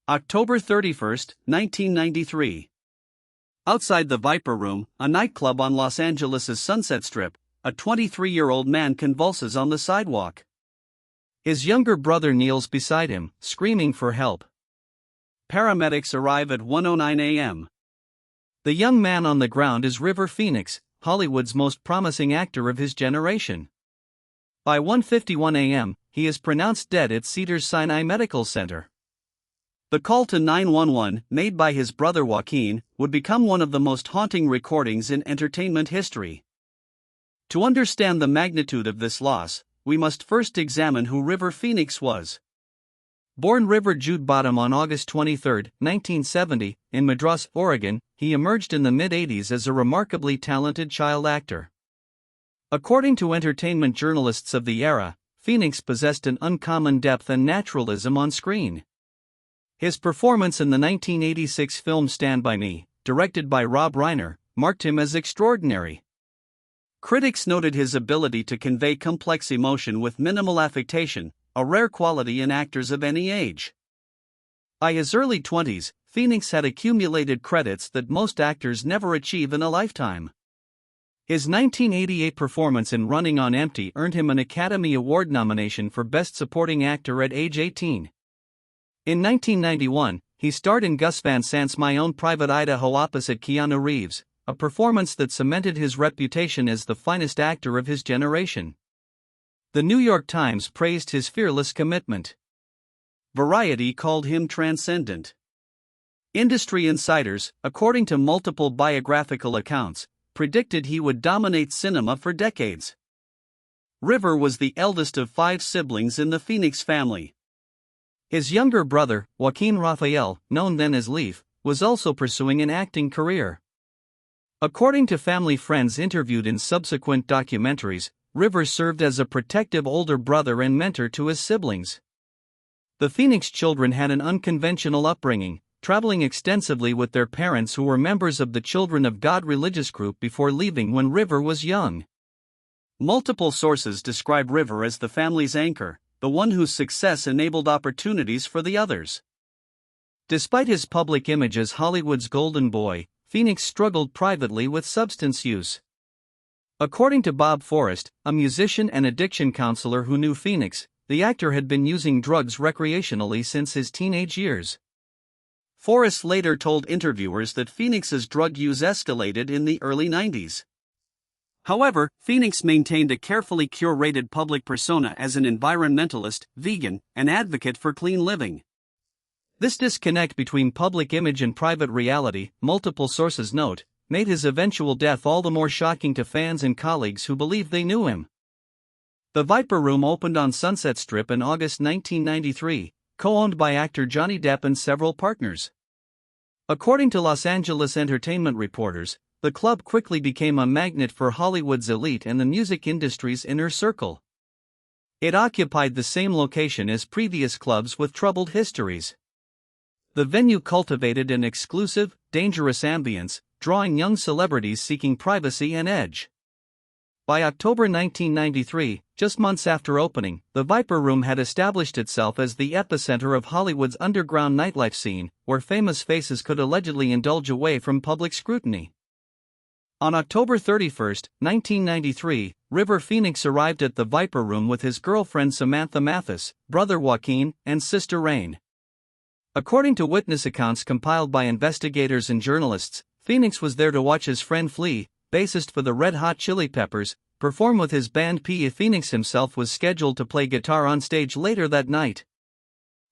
October 31st, 1993. Outside the Viper Room, a nightclub on Los Angeles' Sunset Strip, a 23-year-old man convulses on the sidewalk. His younger brother kneels beside him, screaming for help. Paramedics arrive at 1:09 a.m. The young man on the ground is River Phoenix, Hollywood's most promising actor of his generation. By 1:51 a.m., he is pronounced dead at Cedars-Sinai Medical Center. The call to 911, made by his brother Joaquin, would become one of the most haunting recordings in entertainment history. To understand the magnitude of this loss, we must first examine who River Phoenix was. Born River Jude Bottom on August 23, 1970, in Madras, Oregon, he emerged in the mid-80s as a remarkably talented child actor. According to entertainment journalists of the era, Phoenix possessed an uncommon depth and naturalism on screen. His performance in the 1986 film Stand By Me, directed by Rob Reiner, marked him as extraordinary. Critics noted his ability to convey complex emotion with minimal affectation, a rare quality in actors of any age. By his early 20s, Phoenix had accumulated credits that most actors never achieve in a lifetime. His 1988 performance in Running on Empty earned him an Academy Award nomination for Best Supporting Actor at age 18. In 1991, he starred in Gus Van Sant's My Own Private Idaho opposite Keanu Reeves, a performance that cemented his reputation as the finest actor of his generation. The New York Times praised his fearless commitment. Variety called him transcendent. Industry insiders, according to multiple biographical accounts, predicted he would dominate cinema for decades. River was the eldest of 5 siblings in the Phoenix family. His younger brother, Joaquin Raphael, known then as Leaf, was also pursuing an acting career. According to family friends interviewed in subsequent documentaries, River served as a protective older brother and mentor to his siblings. The Phoenix children had an unconventional upbringing, traveling extensively with their parents who were members of the Children of God religious group before leaving when River was young. Multiple sources describe River as the family's anchor, the one whose success enabled opportunities for the others. Despite his public image as Hollywood's golden boy, Phoenix struggled privately with substance use. According to Bob Forrest, a musician and addiction counselor who knew Phoenix, the actor had been using drugs recreationally since his teenage years. Forrest later told interviewers that Phoenix's drug use escalated in the early 90s. However, Phoenix maintained a carefully curated public persona as an environmentalist, vegan, and advocate for clean living. This disconnect between public image and private reality, multiple sources note, made his eventual death all the more shocking to fans and colleagues who believed they knew him. The Viper Room opened on Sunset Strip in August 1993, co-owned by actor Johnny Depp and several partners. According to Los Angeles entertainment reporters, the club quickly became a magnet for Hollywood's elite and the music industry's inner circle. It occupied the same location as previous clubs with troubled histories. The venue cultivated an exclusive, dangerous ambience, drawing young celebrities seeking privacy and edge. By October 1993, just months after opening, the Viper Room had established itself as the epicenter of Hollywood's underground nightlife scene, where famous faces could allegedly indulge away from public scrutiny. On October 31, 1993, River Phoenix arrived at the Viper Room with his girlfriend Samantha Mathis, brother Joaquin, and sister Rain. According to witness accounts compiled by investigators and journalists, Phoenix was there to watch his friend Flea, bassist for the Red Hot Chili Peppers, perform with his band P. Phoenix himself was scheduled to play guitar on stage later that night.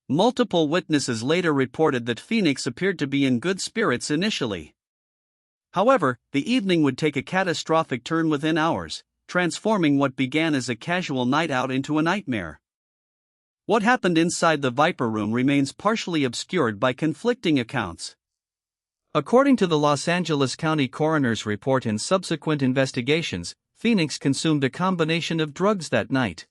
Multiple witnesses later reported that Phoenix appeared to be in good spirits initially. However, the evening would take a catastrophic turn within hours, transforming what began as a casual night out into a nightmare. What happened inside the Viper Room remains partially obscured by conflicting accounts. According to the Los Angeles County Coroner's report and subsequent investigations, Phoenix consumed a combination of drugs that night.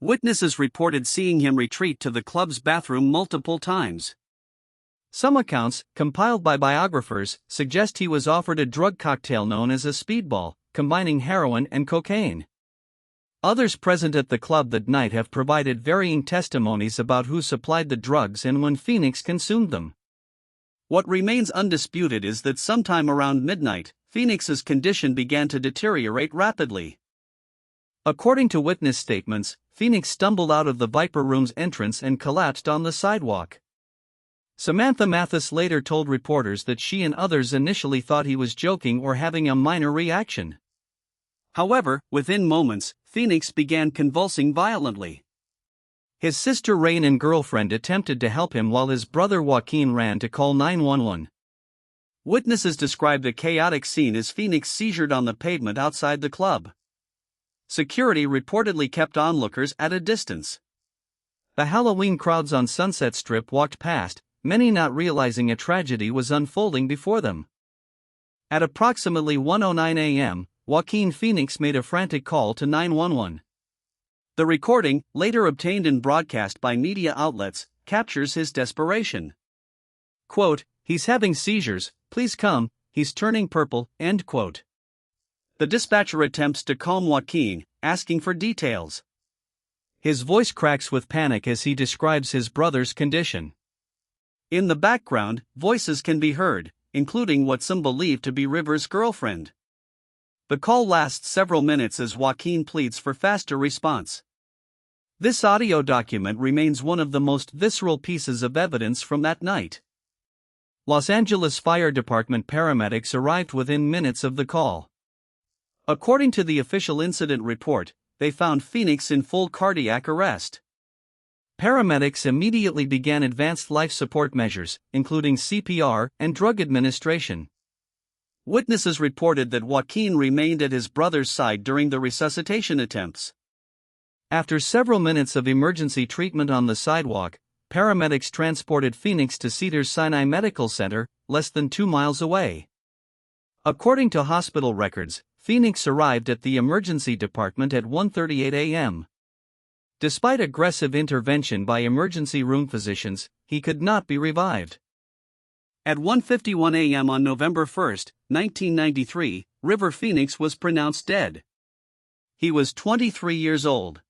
Witnesses reported seeing him retreat to the club's bathroom multiple times. Some accounts, compiled by biographers, suggest he was offered a drug cocktail known as a speedball, combining heroin and cocaine. Others present at the club that night have provided varying testimonies about who supplied the drugs and when Phoenix consumed them. What remains undisputed is that sometime around midnight, Phoenix's condition began to deteriorate rapidly. According to witness statements, Phoenix stumbled out of the Viper Room's entrance and collapsed on the sidewalk. Samantha Mathis later told reporters that she and others initially thought he was joking or having a minor reaction. However, within moments, Phoenix began convulsing violently. His sister Rain and girlfriend attempted to help him while his brother Joaquin ran to call 911. Witnesses described the chaotic scene as Phoenix seizured on the pavement outside the club. Security reportedly kept onlookers at a distance. The Halloween crowds on Sunset Strip walked past, many not realizing a tragedy was unfolding before them. At approximately 1:09 a.m., Joaquin Phoenix made a frantic call to 911. The recording, later obtained and broadcast by media outlets, captures his desperation. Quote, "He's having seizures, please come, he's turning purple," end quote. The dispatcher attempts to calm Joaquin, asking for details. His voice cracks with panic as he describes his brother's condition. In the background, voices can be heard, including what some believe to be River's girlfriend. The call lasts several minutes as Joaquin pleads for faster response. This audio document remains one of the most visceral pieces of evidence from that night. Los Angeles Fire Department paramedics arrived within minutes of the call. According to the official incident report, they found Phoenix in full cardiac arrest. Paramedics immediately began advanced life support measures, including CPR and drug administration. Witnesses reported that Joaquin remained at his brother's side during the resuscitation attempts. After several minutes of emergency treatment on the sidewalk, paramedics transported Phoenix to Cedars-Sinai Medical Center, less than 2 miles away. According to hospital records, Phoenix arrived at the emergency department at 1:38 a.m. Despite aggressive intervention by emergency room physicians, he could not be revived. At 1:51 a.m. on November 1, 1993, River Phoenix was pronounced dead. He was 23 years old.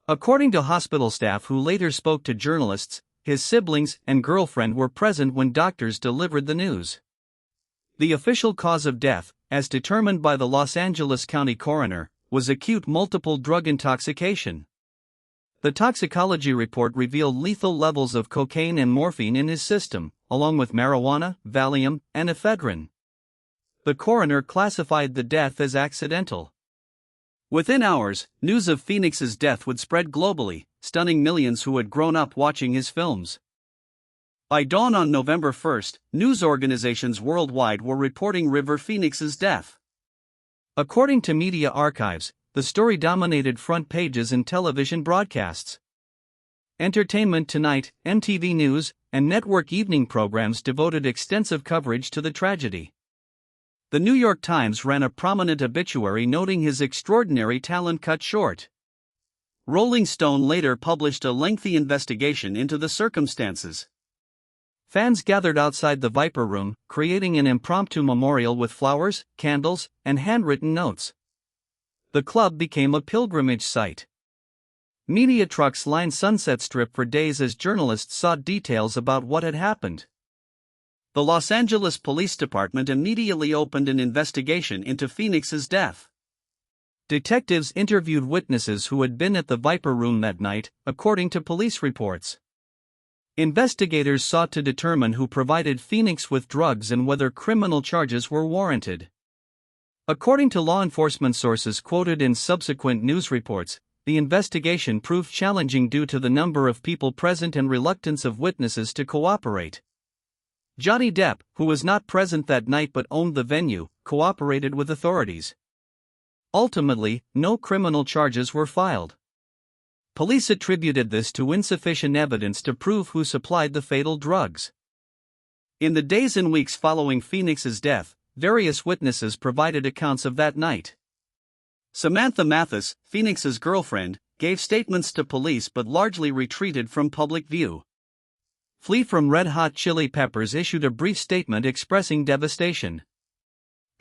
According to hospital staff who later spoke to journalists, his siblings and girlfriend were present when doctors delivered the news. The official cause of death, as determined by the Los Angeles County coroner, was acute multiple drug intoxication. The toxicology report revealed lethal levels of cocaine and morphine in his system, along with marijuana, Valium, and ephedrine. The coroner classified the death as accidental. Within hours, news of Phoenix's death would spread globally, stunning millions who had grown up watching his films. By dawn on November 1, news organizations worldwide were reporting River Phoenix's death. According to media archives, the story dominated front pages and television broadcasts. Entertainment Tonight, MTV News, and network evening programs devoted extensive coverage to the tragedy. The New York Times ran a prominent obituary noting his extraordinary talent cut short. Rolling Stone later published a lengthy investigation into the circumstances. Fans gathered outside the Viper Room, creating an impromptu memorial with flowers, candles, and handwritten notes. The club became a pilgrimage site. Media trucks lined Sunset Strip for days as journalists sought details about what had happened. The Los Angeles Police Department immediately opened an investigation into Phoenix's death. Detectives interviewed witnesses who had been at the Viper Room that night, according to police reports. Investigators sought to determine who provided Phoenix with drugs and whether criminal charges were warranted. According to law enforcement sources quoted in subsequent news reports, the investigation proved challenging due to the number of people present and reluctance of witnesses to cooperate. Johnny Depp, who was not present that night but owned the venue, cooperated with authorities. Ultimately, no criminal charges were filed. Police attributed this to insufficient evidence to prove who supplied the fatal drugs. In the days and weeks following Phoenix's death, various witnesses provided accounts of that night. Samantha Mathis, Phoenix's girlfriend, gave statements to police but largely retreated from public view. Flea from Red Hot Chili Peppers issued a brief statement expressing devastation.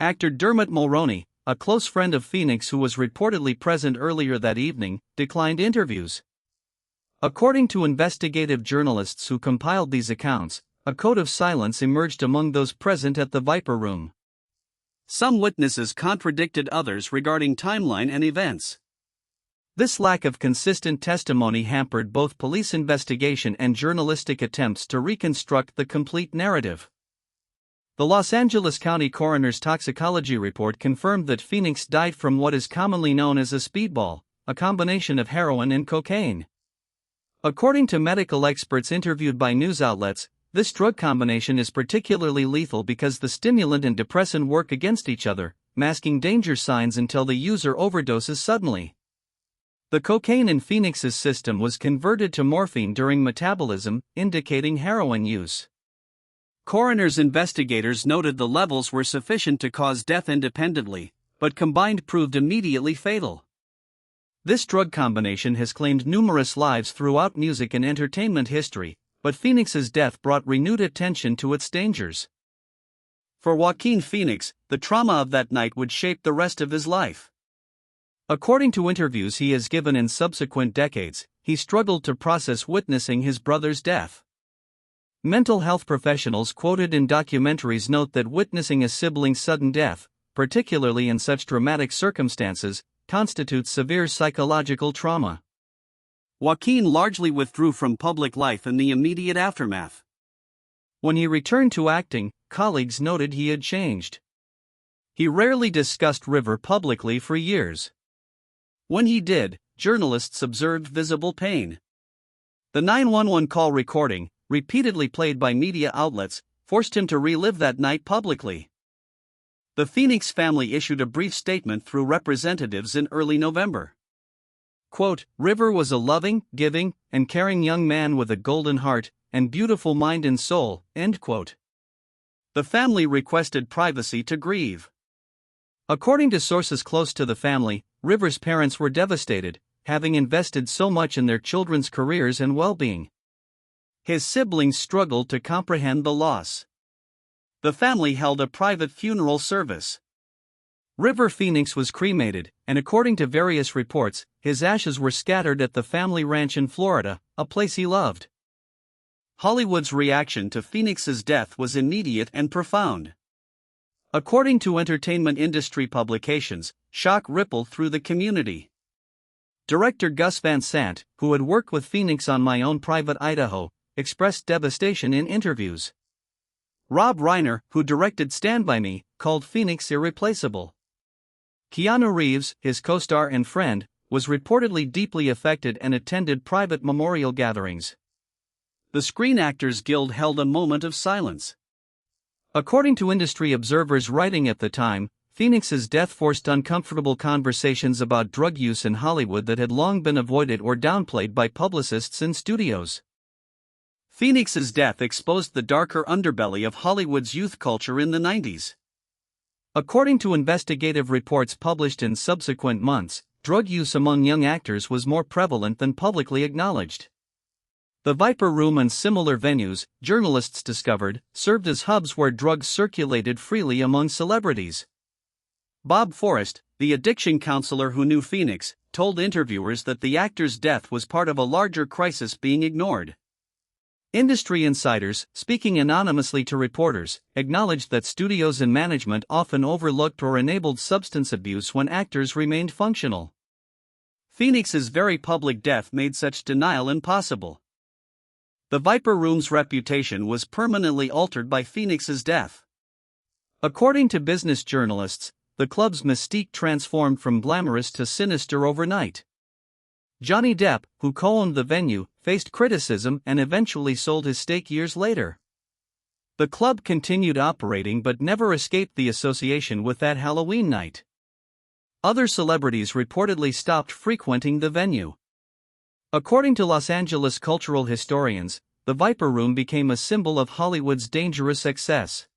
Actor Dermot Mulroney, a close friend of Phoenix who was reportedly present earlier that evening, declined interviews. According to investigative journalists who compiled these accounts, a code of silence emerged among those present at the Viper Room. Some witnesses contradicted others regarding timeline and events. This lack of consistent testimony hampered both police investigation and journalistic attempts to reconstruct the complete narrative. The Los Angeles County Coroner's toxicology report confirmed that Phoenix died from what is commonly known as a speedball, a combination of heroin and cocaine. According to medical experts interviewed by news outlets, this drug combination is particularly lethal because the stimulant and depressant work against each other, masking danger signs until the user overdoses suddenly. The cocaine in Phoenix's system was converted to morphine during metabolism, indicating heroin use. Coroner's investigators noted the levels were sufficient to cause death independently, but combined proved immediately fatal. This drug combination has claimed numerous lives throughout music and entertainment history, but Phoenix's death brought renewed attention to its dangers. For Joaquin Phoenix, the trauma of that night would shape the rest of his life. According to interviews he has given in subsequent decades, he struggled to process witnessing his brother's death. Mental health professionals quoted in documentaries note that witnessing a sibling's sudden death, particularly in such dramatic circumstances, constitutes severe psychological trauma. Joaquin largely withdrew from public life in the immediate aftermath. When he returned to acting, colleagues noted he had changed. He rarely discussed River publicly for years. When he did, journalists observed visible pain. The 911 call recording, repeatedly played by media outlets, forced him to relive that night publicly. The Phoenix family issued a brief statement through representatives in early November. Quote, "River was a loving, giving, and caring young man with a golden heart and beautiful mind and soul," end quote. The family requested privacy to grieve. According to sources close to the family, River's parents were devastated, having invested so much in their children's careers and well-being. His siblings struggled to comprehend the loss. The family held a private funeral service. River Phoenix was cremated, and according to various reports, his ashes were scattered at the family ranch in Florida, a place he loved. Hollywood's reaction to Phoenix's death was immediate and profound. According to entertainment industry publications, shock rippled through the community. Director Gus Van Sant, who had worked with Phoenix on My Own Private Idaho, expressed devastation in interviews. Rob Reiner, who directed Stand By Me, called Phoenix irreplaceable. Keanu Reeves, his co-star and friend, was reportedly deeply affected and attended private memorial gatherings. The Screen Actors Guild held a moment of silence. According to industry observers writing at the time, Phoenix's death forced uncomfortable conversations about drug use in Hollywood that had long been avoided or downplayed by publicists and studios. Phoenix's death exposed the darker underbelly of Hollywood's youth culture in the 90s. According to investigative reports published in subsequent months, drug use among young actors was more prevalent than publicly acknowledged. The Viper Room and similar venues, journalists discovered, served as hubs where drugs circulated freely among celebrities. Bob Forrest, the addiction counselor who knew Phoenix, told interviewers that the actor's death was part of a larger crisis being ignored. Industry insiders, speaking anonymously to reporters, acknowledged that studios and management often overlooked or enabled substance abuse when actors remained functional. Phoenix's very public death made such denial impossible. The Viper Room's reputation was permanently altered by Phoenix's death. According to business journalists, the club's mystique transformed from glamorous to sinister overnight. Johnny Depp, who co-owned the venue, faced criticism and eventually sold his stake years later. The club continued operating but never escaped the association with that Halloween night. Other celebrities reportedly stopped frequenting the venue. According to Los Angeles cultural historians, the Viper Room became a symbol of Hollywood's dangerous excess.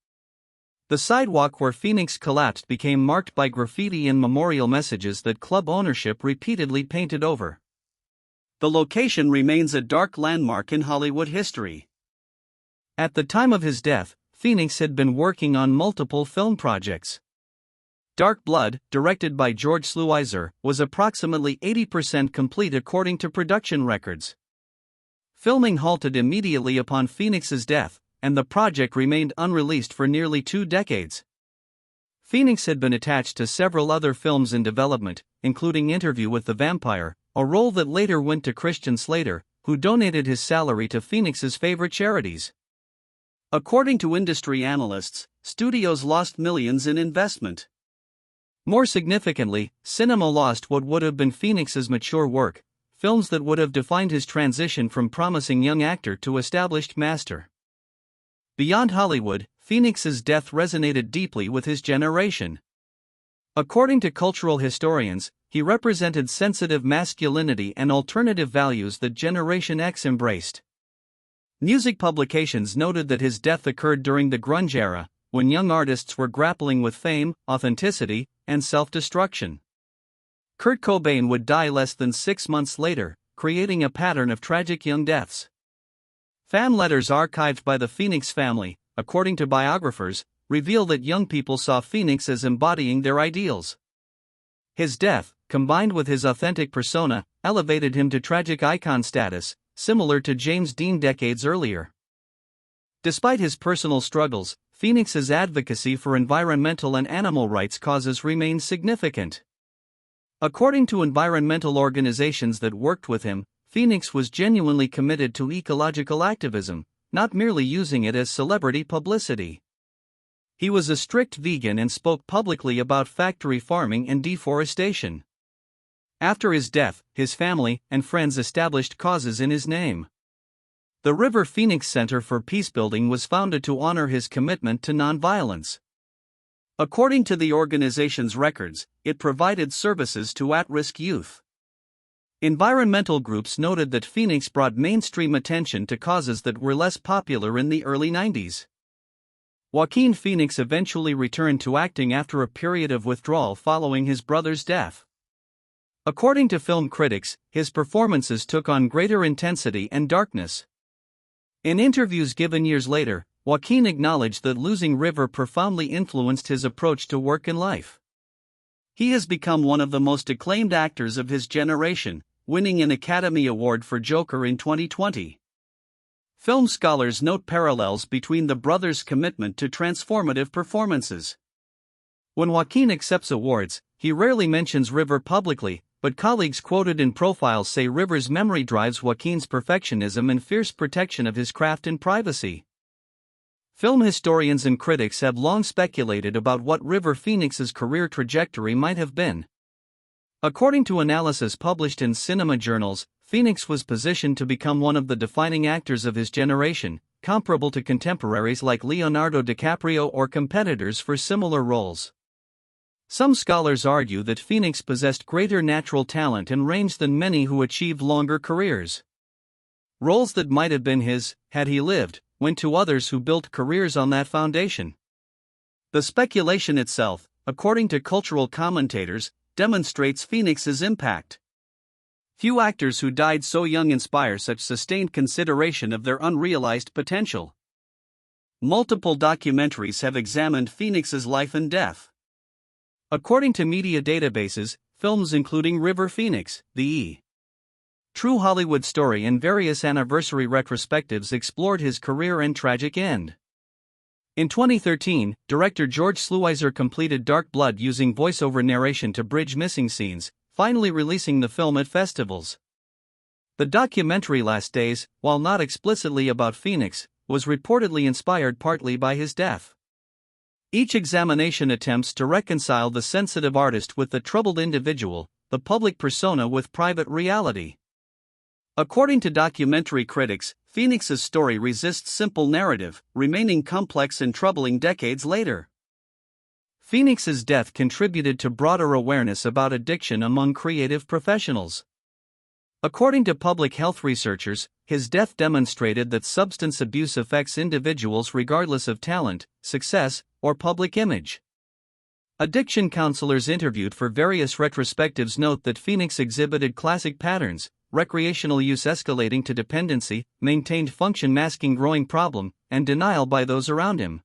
The sidewalk where Phoenix collapsed became marked by graffiti and memorial messages that club ownership repeatedly painted over. The location remains a dark landmark in Hollywood history. At the time of his death, Phoenix had been working on multiple film projects. Dark Blood, directed by George Sluizer, was approximately 80% complete according to production records. Filming halted immediately upon Phoenix's death, and the project remained unreleased for nearly 2 decades. Phoenix had been attached to several other films in development, including Interview with the Vampire, a role that later went to Christian Slater, who donated his salary to Phoenix's favorite charities. According to industry analysts, studios lost millions in investment. More significantly, cinema lost what would have been Phoenix's mature work, films that would have defined his transition from promising young actor to established master. Beyond Hollywood, Phoenix's death resonated deeply with his generation. According to cultural historians, he represented sensitive masculinity and alternative values that Generation X embraced. Music publications noted that his death occurred during the grunge era, when young artists were grappling with fame, authenticity, and self-destruction. Kurt Cobain would die less than 6 months later, creating a pattern of tragic young deaths. Fan letters archived by the Phoenix family, according to biographers, reveal that young people saw Phoenix as embodying their ideals. His death, combined with his authentic persona, elevated him to tragic icon status, similar to James Dean decades earlier. Despite his personal struggles, Phoenix's advocacy for environmental and animal rights causes remains significant. According to environmental organizations that worked with him, Phoenix was genuinely committed to ecological activism, not merely using it as celebrity publicity. He was a strict vegan and spoke publicly about factory farming and deforestation. After his death, his family and friends established causes in his name. The River Phoenix Center for Peacebuilding was founded to honor his commitment to nonviolence. According to the organization's records, it provided services to at-risk youth. Environmental groups noted that Phoenix brought mainstream attention to causes that were less popular in the early 90s. Joaquin Phoenix eventually returned to acting after a period of withdrawal following his brother's death. According to film critics, his performances took on greater intensity and darkness. In interviews given years later, Joaquin acknowledged that losing River profoundly influenced his approach to work and life. He has become one of the most acclaimed actors of his generation, winning an Academy Award for Joker in 2020. Film scholars note parallels between the brothers' commitment to transformative performances. When Joaquin accepts awards, he rarely mentions River publicly, but colleagues quoted in profiles say River's memory drives Joaquin's perfectionism and fierce protection of his craft and privacy. Film historians and critics have long speculated about what River Phoenix's career trajectory might have been. According to analysis published in cinema journals, Phoenix was positioned to become one of the defining actors of his generation, comparable to contemporaries like Leonardo DiCaprio or competitors for similar roles. Some scholars argue that Phoenix possessed greater natural talent and range than many who achieved longer careers. Roles that might have been his, had he lived, went to others who built careers on that foundation. The speculation itself, according to cultural commentators, demonstrates Phoenix's impact. Few actors who died so young inspire such sustained consideration of their unrealized potential. Multiple documentaries have examined Phoenix's life and death. According to media databases, films including River Phoenix, The True Hollywood Story and various anniversary retrospectives explored his career and tragic end. In 2013, director George Sluizer completed Dark Blood using voiceover narration to bridge missing scenes, finally releasing the film at festivals. The documentary Last Days, while not explicitly about Phoenix, was reportedly inspired partly by his death. Each examination attempts to reconcile the sensitive artist with the troubled individual, the public persona with private reality. According to documentary critics, Phoenix's story resists simple narrative, remaining complex and troubling decades later. Phoenix's death contributed to broader awareness about addiction among creative professionals. According to public health researchers, his death demonstrated that substance abuse affects individuals regardless of talent, success, or public image. Addiction counselors interviewed for various retrospectives note that Phoenix exhibited classic patterns: recreational use escalating to dependency, maintained function masking growing problem, and denial by those around him.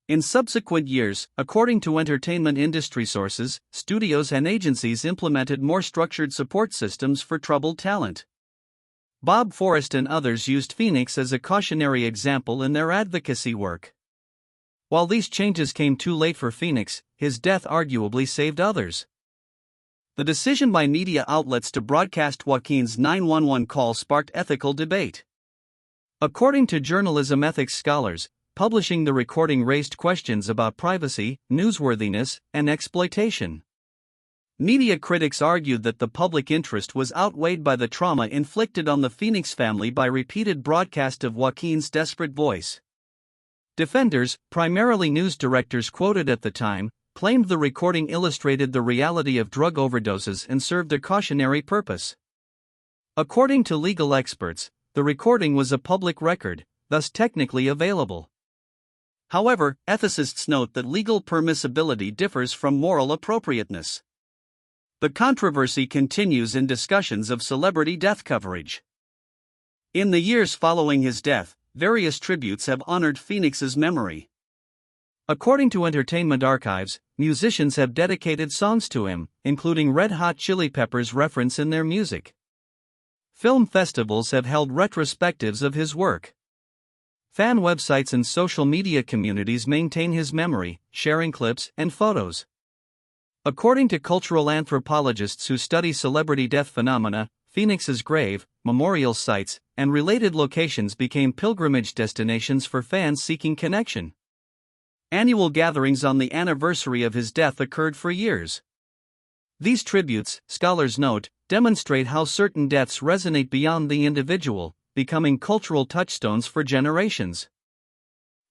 In subsequent years, according to entertainment industry sources, studios and agencies implemented more structured support systems for troubled talent. Bob Forrest and others used Phoenix as a cautionary example in their advocacy work. While these changes came too late for Phoenix, his death arguably saved others. The decision by media outlets to broadcast Joaquin's 911 call sparked ethical debate. According to journalism ethics scholars, publishing the recording raised questions about privacy, newsworthiness, and exploitation. Media critics argued that the public interest was outweighed by the trauma inflicted on the Phoenix family by repeated broadcast of Joaquin's desperate voice. Defenders, primarily news directors quoted at the time, claimed the recording illustrated the reality of drug overdoses and served a cautionary purpose. According to legal experts, the recording was a public record, thus technically available. However, ethicists note that legal permissibility differs from moral appropriateness. The controversy continues in discussions of celebrity death coverage. In the years following his death, various tributes have honored Phoenix's memory. According to Entertainment Archives, musicians have dedicated songs to him, including Red Hot Chili Peppers' reference in their music. Film festivals have held retrospectives of his work. Fan websites and social media communities maintain his memory, sharing clips and photos. According to cultural anthropologists who study celebrity death phenomena, Phoenix's grave, memorial sites, and related locations became pilgrimage destinations for fans seeking connection. Annual gatherings on the anniversary of his death occurred for years. These tributes, scholars note, demonstrate how certain deaths resonate beyond the individual, becoming cultural touchstones for generations.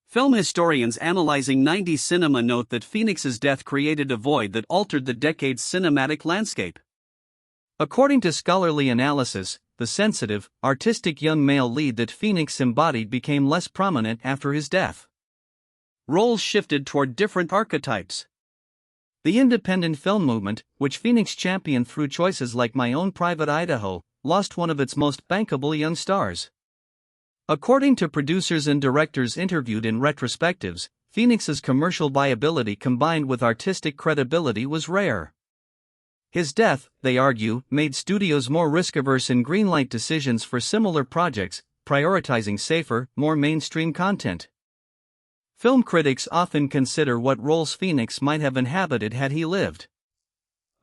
Film historians analyzing 90s cinema note that Phoenix's death created a void that altered the decade's cinematic landscape. According to scholarly analysis, the sensitive, artistic young male lead that Phoenix embodied became less prominent after his death. Roles shifted toward different archetypes. The independent film movement, which Phoenix championed through choices like My Own Private Idaho, lost one of its most bankable young stars. According to producers and directors interviewed in retrospectives, Phoenix's commercial viability combined with artistic credibility was rare. His death, they argue, made studios more risk-averse in greenlight decisions for similar projects, prioritizing safer, more mainstream content. Film critics often consider what roles Phoenix might have inhabited had he lived.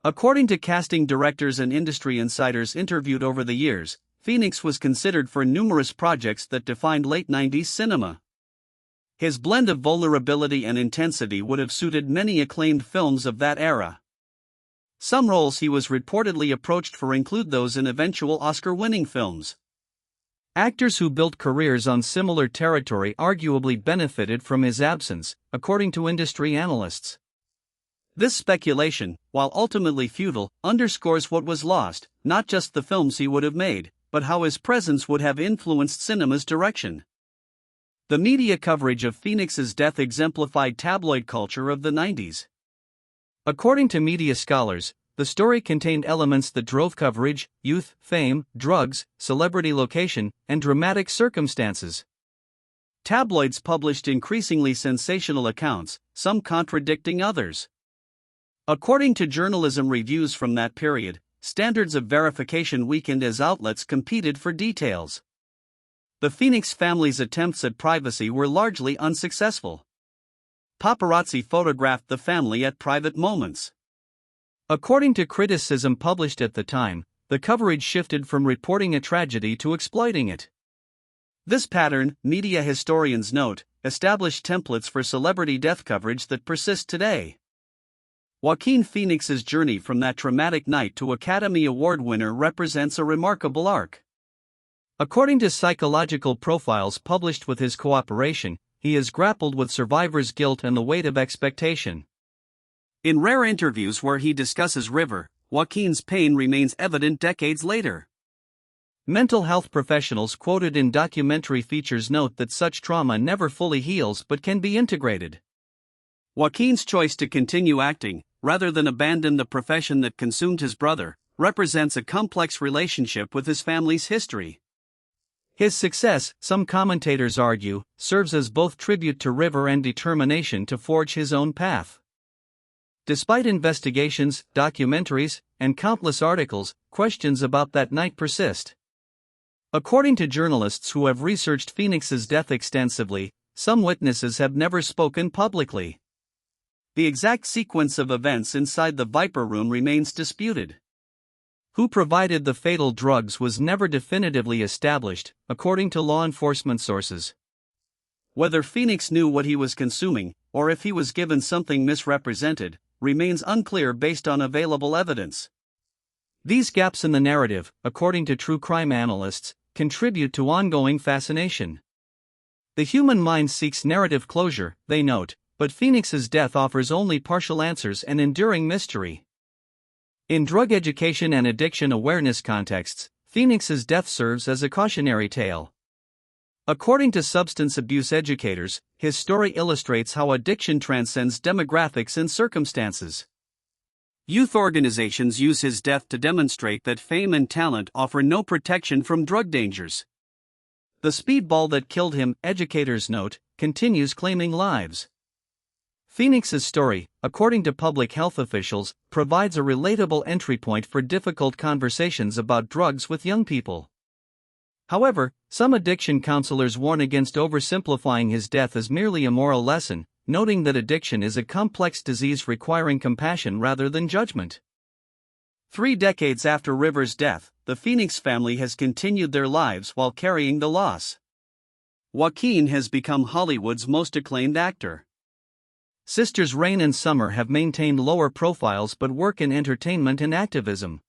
According to casting directors and industry insiders interviewed over the years, Phoenix was considered for numerous projects that defined late 90s cinema. His blend of vulnerability and intensity would have suited many acclaimed films of that era. Some roles he was reportedly approached for include those in eventual Oscar-winning films. Actors who built careers on similar territory arguably benefited from his absence, according to industry analysts. This speculation, while ultimately futile, underscores what was lost, not just the films he would have made, but how his presence would have influenced cinema's direction. The media coverage of Phoenix's death exemplified tabloid culture of the 90s. According to media scholars, the story contained elements that drove coverage: youth, fame, drugs, celebrity location, and dramatic circumstances. Tabloids published increasingly sensational accounts, some contradicting others. According to journalism reviews from that period, standards of verification weakened as outlets competed for details. The Phoenix family's attempts at privacy were largely unsuccessful. Paparazzi photographed the family at private moments. According to criticism published at the time, the coverage shifted from reporting a tragedy to exploiting it. This pattern, media historians note, established templates for celebrity death coverage that persist today. Joaquin Phoenix's journey from that traumatic night to Academy Award winner represents a remarkable arc. According to psychological profiles published with his cooperation, he has grappled with survivors' guilt and the weight of expectation. In rare interviews where he discusses River, Joaquin's pain remains evident decades later. Mental health professionals quoted in documentary features note that such trauma never fully heals but can be integrated. Joaquin's choice to continue acting, rather than abandon the profession that consumed his brother, represents a complex relationship with his family's history. His success, some commentators argue, serves as both tribute to River and determination to forge his own path. Despite investigations, documentaries, and countless articles, questions about that night persist. According to journalists who have researched Phoenix's death extensively, some witnesses have never spoken publicly. The exact sequence of events inside the Viper Room remains disputed. Who provided the fatal drugs was never definitively established, according to law enforcement sources. Whether Phoenix knew what he was consuming, or if he was given something misrepresented, remains unclear based on available evidence. These gaps in the narrative, according to true crime analysts, contribute to ongoing fascination. The human mind seeks narrative closure, they note, but Phoenix's death offers only partial answers and enduring mystery. In drug education and addiction awareness contexts, Phoenix's death serves as a cautionary tale. According to substance abuse educators, his story illustrates how addiction transcends demographics and circumstances. Youth organizations use his death to demonstrate that fame and talent offer no protection from drug dangers. The speedball that killed him, educators note, continues claiming lives. Phoenix's story, according to public health officials, provides a relatable entry point for difficult conversations about drugs with young people. However, some addiction counselors warn against oversimplifying his death as merely a moral lesson, noting that addiction is a complex disease requiring compassion rather than judgment. 3 decades after River's death, the Phoenix family has continued their lives while carrying the loss. Joaquin has become Hollywood's most acclaimed actor. Sisters Rain and Summer have maintained lower profiles but work in entertainment and activism.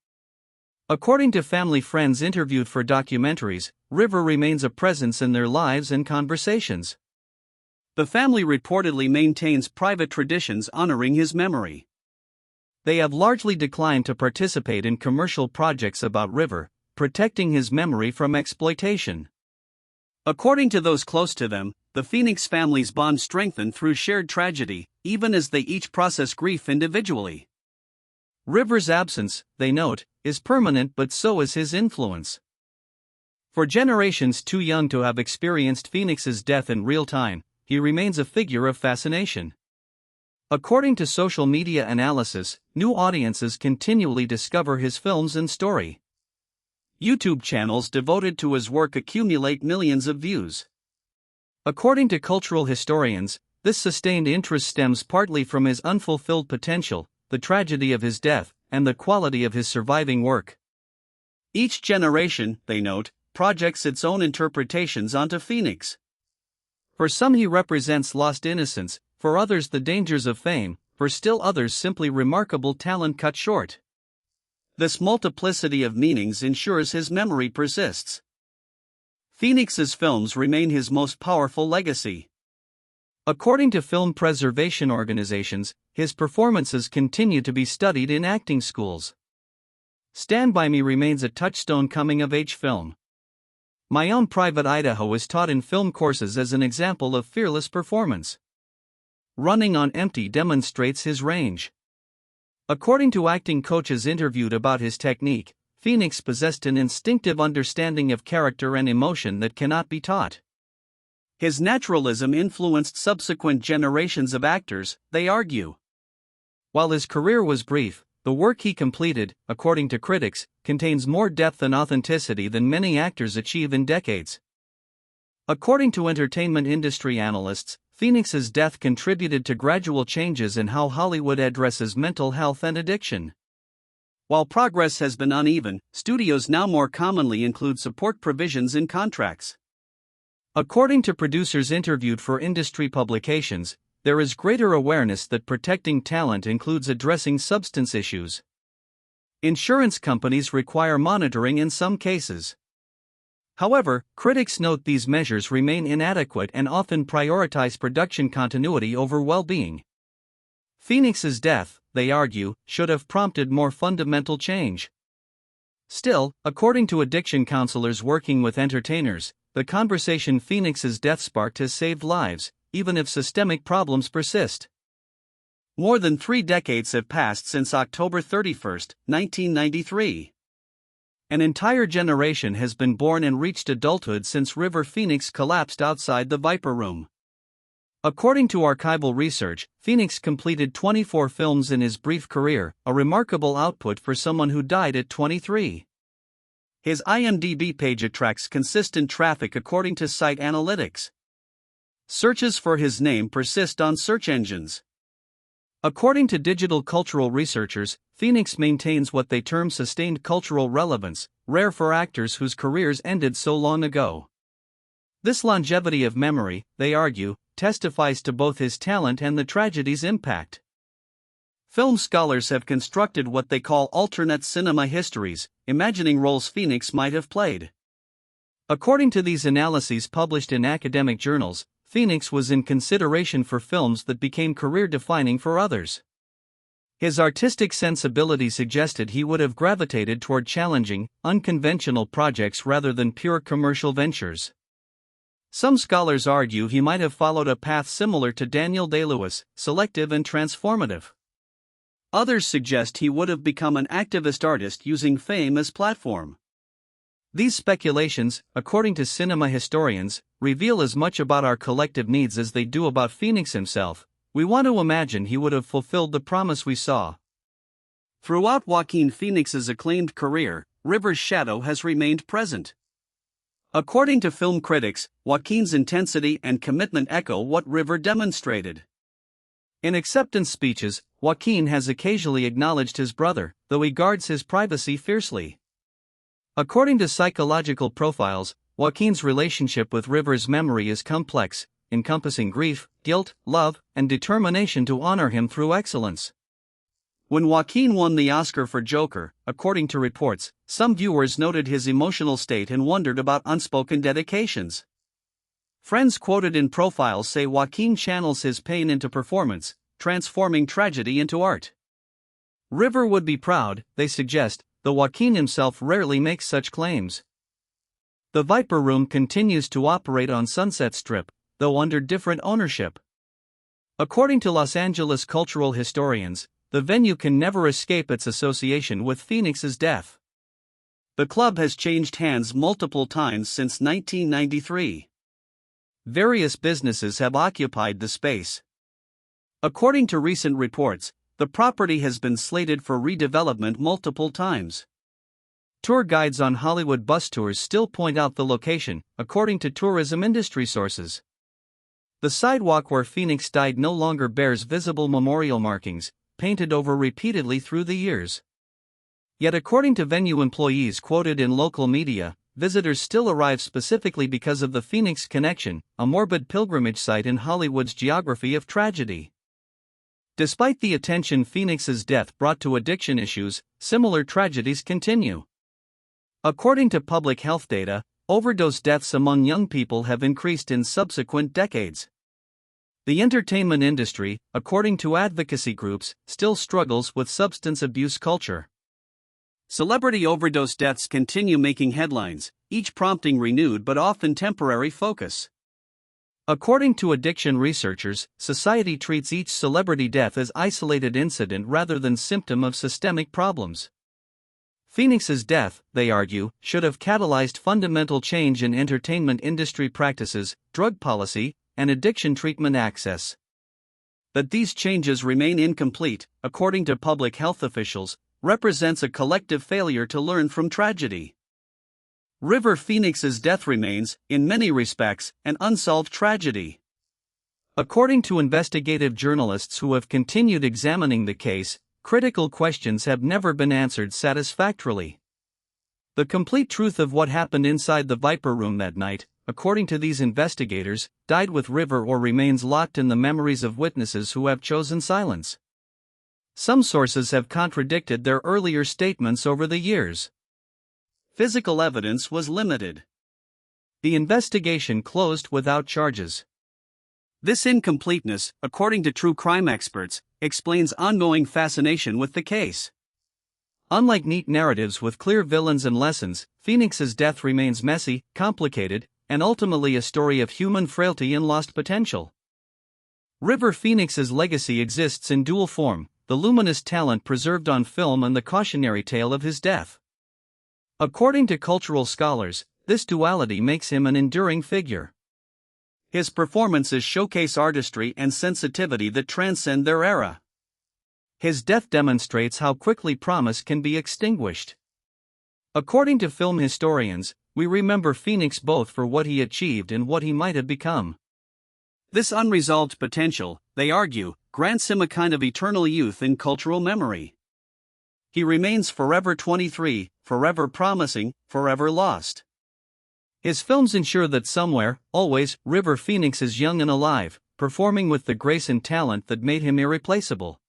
According to family friends interviewed for documentaries, River remains a presence in their lives and conversations. The family reportedly maintains private traditions honoring his memory. They have largely declined to participate in commercial projects about River, protecting his memory from exploitation. According to those close to them, the Phoenix family's bond strengthened through shared tragedy, even as they each process grief individually. River's absence, they note, is permanent, but so is his influence. For generations too young to have experienced Phoenix's death in real time, he remains a figure of fascination. According to social media analysis, new audiences continually discover his films and story. YouTube channels devoted to his work accumulate millions of views. According to cultural historians, this sustained interest stems partly from his unfulfilled potential, the tragedy of his death, and the quality of his surviving work. Each generation, they note, projects its own interpretations onto Phoenix. For some he represents lost innocence, for others the dangers of fame, for still others simply remarkable talent cut short. This multiplicity of meanings ensures his memory persists. Phoenix's films remain his most powerful legacy. According to film preservation organizations, his performances continue to be studied in acting schools. Stand By Me remains a touchstone coming-of-age film. My Own Private Idaho is taught in film courses as an example of fearless performance. Running on Empty demonstrates his range. According to acting coaches interviewed about his technique, Phoenix possessed an instinctive understanding of character and emotion that cannot be taught. His naturalism influenced subsequent generations of actors, they argue. While his career was brief, the work he completed, according to critics, contains more depth and authenticity than many actors achieve in decades. According to entertainment industry analysts, Phoenix's death contributed to gradual changes in how Hollywood addresses mental health and addiction. While progress has been uneven, studios now more commonly include support provisions in contracts. According to producers interviewed for industry publications, there is greater awareness that protecting talent includes addressing substance issues. Insurance companies require monitoring in some cases. However, critics note these measures remain inadequate and often prioritize production continuity over well-being. Phoenix's death, they argue, should have prompted more fundamental change. Still, according to addiction counselors working with entertainers, the conversation Phoenix's death sparked has saved lives, even if systemic problems persist. More than 3 decades have passed since October 31, 1993. An entire generation has been born and reached adulthood since River Phoenix collapsed outside the Viper Room. According to archival research, Phoenix completed 24 films in his brief career, a remarkable output for someone who died at 23. His IMDb page attracts consistent traffic according to site analytics. Searches for his name persist on search engines. According to digital cultural researchers, Phoenix maintains what they term sustained cultural relevance, rare for actors whose careers ended so long ago. This longevity of memory, they argue, testifies to both his talent and the tragedy's impact. Film scholars have constructed what they call alternate cinema histories, imagining roles Phoenix might have played. According to these analyses published in academic journals, Phoenix was in consideration for films that became career-defining for others. His artistic sensibility suggested he would have gravitated toward challenging, unconventional projects rather than pure commercial ventures. Some scholars argue he might have followed a path similar to Daniel Day-Lewis, selective and transformative. Others suggest he would have become an activist artist using fame as platform. These speculations, according to cinema historians, reveal as much about our collective needs as they do about Phoenix himself. We want to imagine he would have fulfilled the promise we saw. Throughout Joaquin Phoenix's acclaimed career, River's shadow has remained present. According to film critics, Joaquin's intensity and commitment echo what River demonstrated. In acceptance speeches, Joaquin has occasionally acknowledged his brother, though he guards his privacy fiercely. According to psychological profiles, Joaquin's relationship with River's memory is complex, encompassing grief, guilt, love, and determination to honor him through excellence. When Joaquin won the Oscar for Joker, according to reports, some viewers noted his emotional state and wondered about unspoken dedications. Friends quoted in profiles say Joaquin channels his pain into performance, transforming tragedy into art. River would be proud, they suggest, though Joaquin himself rarely makes such claims. The Viper Room continues to operate on Sunset Strip, though under different ownership. According to Los Angeles cultural historians, the venue can never escape its association with Phoenix's death. The club has changed hands multiple times since 1993. Various businesses have occupied the space. According to recent reports, the property has been slated for redevelopment multiple times. Tour guides on Hollywood bus tours still point out the location, according to tourism industry sources. The sidewalk where Phoenix died no longer bears visible memorial markings, painted over repeatedly through the years. Yet according to venue employees quoted in local media, visitors still arrive specifically because of the Phoenix Connection, a morbid pilgrimage site in Hollywood's geography of tragedy. Despite the attention Phoenix's death brought to addiction issues, similar tragedies continue. According to public health data, overdose deaths among young people have increased in subsequent decades. The entertainment industry, according to advocacy groups, still struggles with substance abuse culture. Celebrity overdose deaths continue making headlines, each prompting renewed but often temporary focus. According to addiction researchers, society treats each celebrity death as isolated incident rather than symptom of systemic problems. Phoenix's death, they argue, should have catalyzed fundamental change in entertainment industry practices, drug policy, and addiction treatment access. That these changes remain incomplete, according to public health officials, represents a collective failure to learn from tragedy. River Phoenix's death remains, in many respects, an unsolved tragedy. According to investigative journalists who have continued examining the case, critical questions have never been answered satisfactorily. The complete truth of what happened inside the Viper Room that night, according to these investigators, died with River or remains locked in the memories of witnesses who have chosen silence. Some sources have contradicted their earlier statements over the years. Physical evidence was limited. The investigation closed without charges. This incompleteness, according to true crime experts, explains ongoing fascination with the case. Unlike neat narratives with clear villains and lessons, Phoenix's death remains messy, complicated, and ultimately a story of human frailty and lost potential. River Phoenix's legacy exists in dual form, the luminous talent preserved on film and the cautionary tale of his death. According to cultural scholars, this duality makes him an enduring figure. His performances showcase artistry and sensitivity that transcend their era. His death demonstrates how quickly promise can be extinguished. According to film historians, we remember Phoenix both for what he achieved and what he might have become. This unresolved potential, they argue, grants him a kind of eternal youth in cultural memory. He remains forever 23, forever promising, forever lost. His films ensure that somewhere, always, River Phoenix is young and alive, performing with the grace and talent that made him irreplaceable.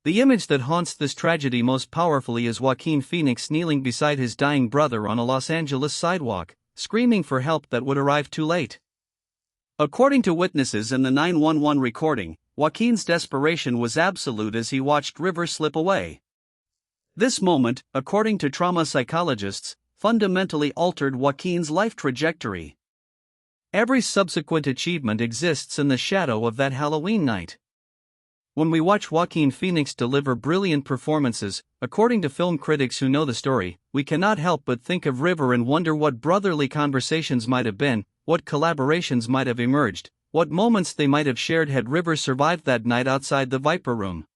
The image that haunts this tragedy most powerfully is Joaquin Phoenix kneeling beside his dying brother on a Los Angeles sidewalk, screaming for help that would arrive too late. According to witnesses in the 911 recording, Joaquin's desperation was absolute as he watched River slip away. This moment, according to trauma psychologists, fundamentally altered Joaquin's life trajectory. Every subsequent achievement exists in the shadow of that Halloween night. When we watch Joaquin Phoenix deliver brilliant performances, according to film critics who know the story, we cannot help but think of River and wonder what brotherly conversations might have been, what collaborations might have emerged, what moments they might have shared had River survived that night outside the Viper Room.